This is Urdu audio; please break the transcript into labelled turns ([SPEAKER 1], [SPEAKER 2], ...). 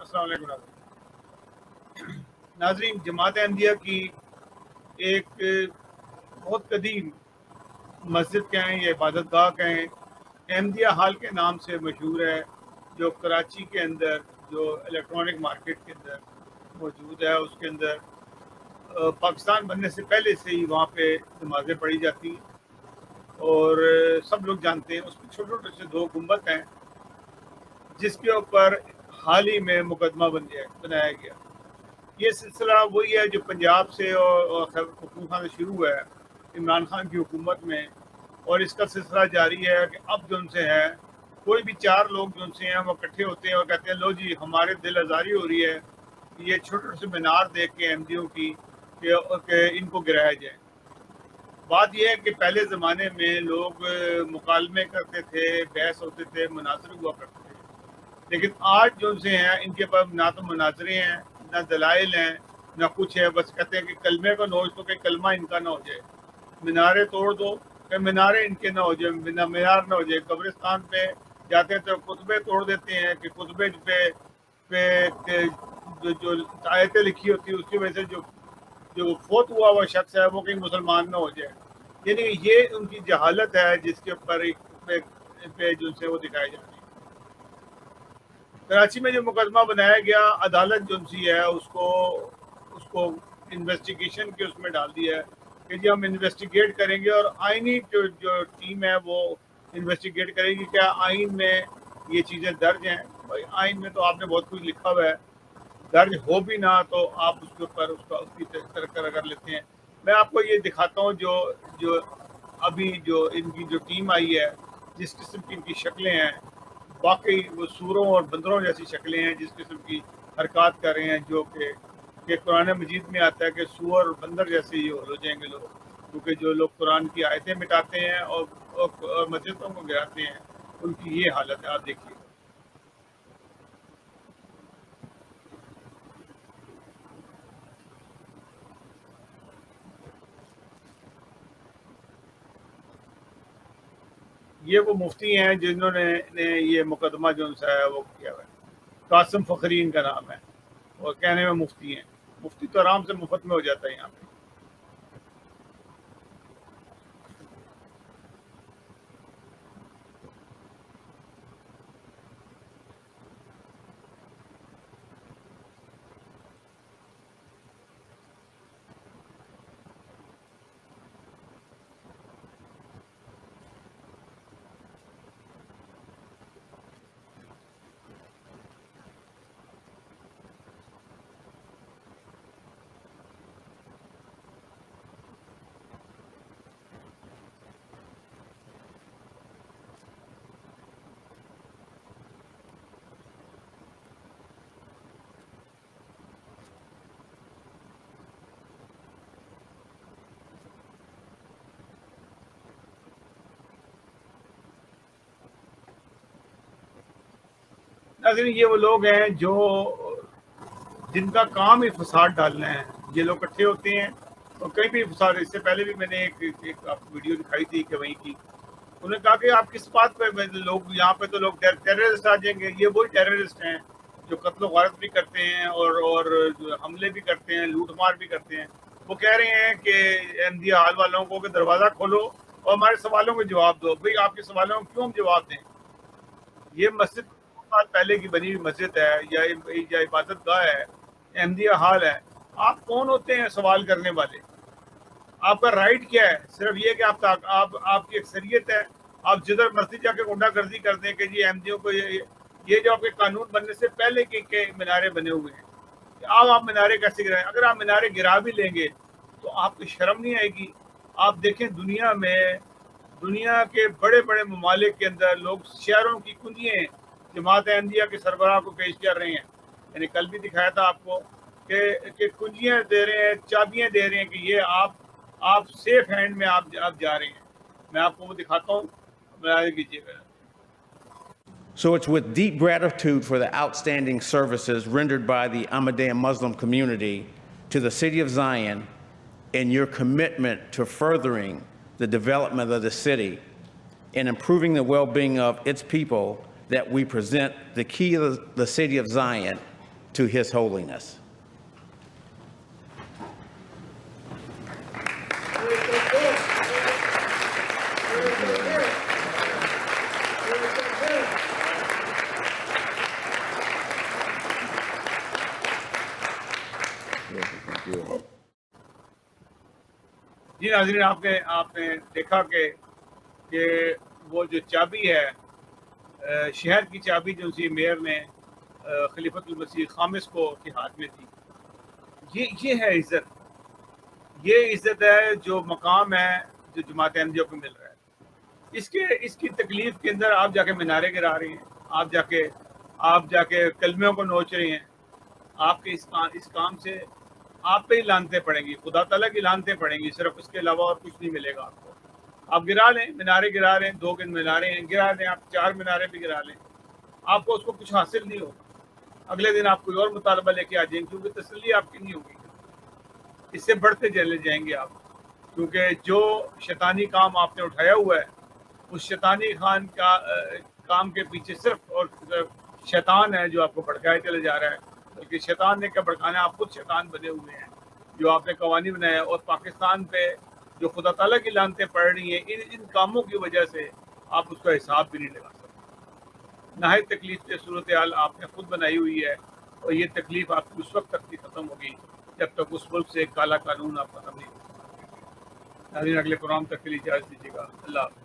[SPEAKER 1] السلام علیکم ناظرین، جماعت احمدیہ کی ایک بہت قدیم مسجد کہیں یا عبادت گاہ کہیں، احمدیہ ہال کے نام سے مشہور ہے، جو کراچی کے اندر جو الیکٹرانک مارکیٹ کے اندر موجود ہے. اس کے اندر پاکستان بننے سے پہلے سے ہی وہاں پہ نمازیں پڑھی جاتی ہیں اور سب لوگ جانتے ہیں. اس میں چھوٹے چھوٹے سے 2 گنبد ہیں جس کے اوپر حال ہی میں مقدمہ بنایا گیا. یہ سلسلہ وہی ہے جو پنجاب سے اور حکومت سے شروع ہے عمران خان کی حکومت میں، اور اس کا سلسلہ جاری ہے کہ اب جو ان سے ہے کوئی بھی 4 لوگ جو ان سے ہیں وہ اکٹھے ہوتے ہیں اور کہتے ہیں لو جی ہمارے دل آزاری ہو رہی ہے، یہ چھوٹے چھوٹے سے مینار دیکھ کے احمدیوں کی کہ ان کو گرایا جائے. بات یہ ہے کہ پہلے زمانے میں لوگ مکالمے کرتے تھے، بحث ہوتے تھے، مناظر ہوا کرتے تھے، لیکن آج جو سے ہیں ان کے پاس نہ تو مناظرے ہیں، نہ دلائل ہیں، نہ کچھ ہے. بس کہتے ہیں کہ کلمے کو نوچ دو کہ کلمہ ان کا نہ ہو جائے، مینارے توڑ دو کہ مینارے ان کے نہ ہو جائے، مینار نہ ہو جائے. قبرستان پہ جاتے ہیں تو کتبے توڑ دیتے ہیں کہ کتبے پہ جو آیتیں لکھی ہوتی ہیں اس کی وجہ سے جو فوت ہوا شخص ہے وہ کہیں مسلمان نہ ہو جائے. یعنی یہ ان کی جہالت ہے جس کے اوپر پہ جو سے وہ دکھائے جاتے ہیں. کراچی میں جو مقدمہ بنایا گیا، عدالت جو سی ہے اس کو انویسٹیگیشن کے اس میں ڈال دیا ہے کہ جی ہم انویسٹیگیٹ کریں گے، اور آئینی جو ٹیم ہے وہ انویسٹیگیٹ کرے گی کیا آئین میں یہ چیزیں درج ہیں. بھائی آئین میں تو آپ نے بہت کچھ لکھا ہوا ہے، درج ہو بھی نہ تو آپ اس کے اوپر اس کی طرح کر لیتے ہیں. میں آپ کو یہ دکھاتا ہوں جو ابھی جو ان کی جو ٹیم آئی ہے، جس قسم کی ان کی شکلیں ہیں، واقعی وہ سوروں اور بندروں جیسی شکلیں ہیں، جس قسم کی حرکات کر رہے ہیں جو کہ قرآن مجید میں آتا ہے کہ سور اور بندر جیسے ہی ہو جائیں گے لوگ، کیونکہ جو لوگ قرآن کی آیتیں مٹاتے ہیں اور مسجدوں کو گراتے ہیں ان کی یہ حالت ہے. آپ دیکھیے یہ وہ مفتی ہیں جنہوں نے یہ مقدمہ جو سا ہے وہ کیا ہوا ہے. قاسم فخری ان کا نام ہے اور کہنے میں مفتی ہیں. مفتی تو آرام سے مفت میں ہو جاتا ہے یہاں پہ. ناظرین یہ وہ لوگ ہیں جن کا کام ہی فساد ڈالنا ہے. یہ لوگ اکٹھے ہوتے ہیں اور کہیں بھی فساد. اس سے پہلے بھی میں نے ایک آپ کو ویڈیو دکھائی تھی کہ وہیں کی انہوں نے کہا کہ آپ کس بات پہ لوگ یہاں پہ تو لوگ ٹیررسٹ آ جائیں گے. یہ وہی ٹیررسٹ ہیں جو قتل و غارت بھی کرتے ہیں اور جو حملے بھی کرتے ہیں، لوٹ مار بھی کرتے ہیں. وہ کہہ رہے ہیں کہ احمدیہ حال والوں کو کہ دروازہ کھولو اور ہمارے سوالوں کے جواب دو. بھئی آپ کے سوالوں کو کیوں ہم جواب دیں؟ یہ مسجد سال پہلے کی بنی ہوئی مسجد ہے یا عبادت گاہ ہے، احمدیہ حال ہے. آپ کون ہوتے ہیں سوال کرنے والے؟ آپ کا رائٹ کیا ہے؟ صرف یہ کہ آپ کی اکثریت ہے، آپ جدھر مرضی جا کے غنڈہ گردی کر دیں کہ جی احمدیوں کو یہ جو آپ کے قانون بننے سے پہلے کے مینارے بنے ہوئے ہیں، آپ مینارے کیسے گرائیں؟ اگر آپ مینارے گرا بھی لیں گے تو آپ کو شرم نہیں آئے گی؟ آپ دیکھیں دنیا کے بڑے بڑے ممالک کے اندر لوگ شہروں کی کنجیاں جماعت احمدیہ کے سربراہ کو پیش کر رہے ہیں. یعنی کل بھی دکھایا تھا آپ کو کہ کنجیاں دے رہے ہیں، چابیاں دے رہے ہیں کہ یہ آپ سیف ہینڈ میں آپ جا رہے ہیں. میں آپ کو وہ دکھاتا ہوں، ملاحظہ کیجیے گا.
[SPEAKER 2] So it's with deep gratitude for the outstanding services rendered by the Ahmadiyya Muslim community to the city of Zion and your commitment to furthering the development of the city and improving the well-being of its people that we present the key of the city of Zion to His holiness.
[SPEAKER 1] جی ناظرین، آپ نے دیکھا کہ وہ جو چابی ہے، شہر کی چابی جو سی میئر نے خلیفۃ المسیح خامس کو کے ہاتھ میں تھی، یہ ہے عزت، یہ عزت ہے جو مقام ہے جو جماعت احمدیوں کو مل رہا ہے۔ اس کی تکلیف کے اندر آپ جا کے مینارے گرا رہے ہیں، آپ جا کے کلموں کو نوچ رہے ہیں، آپ کے اس کام سے آپ پہ ہی لعنتیں پڑیں گی، خدا تعالیٰ کی لعنتیں پڑیں گی، صرف اس کے علاوہ اور کچھ نہیں ملے گا آپ کو۔ آپ گرا لیں، مینارے گرا لیں، 2 مینارے ہیں گرا لیں، آپ 4 مینارے بھی گرا لیں، آپ کو اس کو کچھ حاصل نہیں ہوگا۔ اگلے دن آپ کوئی اور مطالبہ لے کے آ جائیں گے، کیونکہ تسلی آپ کی نہیں ہوگی، اس سے بڑھتے چلے جائیں گے آپ، کیونکہ جو شیطانی کام آپ نے اٹھایا ہوا ہے، اس شیطانی کام کے پیچھے صرف اور صرف شیطان ہے جو آپ کو بھڑکائے چلے جا رہا ہے، بلکہ شیطان نے کیا بھڑکانا ہے، آپ خود شیطان بنے ہوئے ہیں، جو آپ نے قوانین بنایا، اور پاکستان پہ جو خدا تعالیٰ کی لعنتیں پڑ رہی ہیں ان کاموں کی وجہ سے، آپ اس کا حساب بھی نہیں لگا سکتے۔ نہایت تکلیف کی صورتحال آپ نے خود بنائی ہوئی ہے، اور یہ تکلیف آپ کی اس وقت تک نہیں ختم ہوگی جب تک اس ملک سے کالا قانون آپ ختم نہیں ہوگا۔ ناظرین، اگلے پروگرام تک کے لیے اجازت دیجیے گا۔ اللہ حافظ۔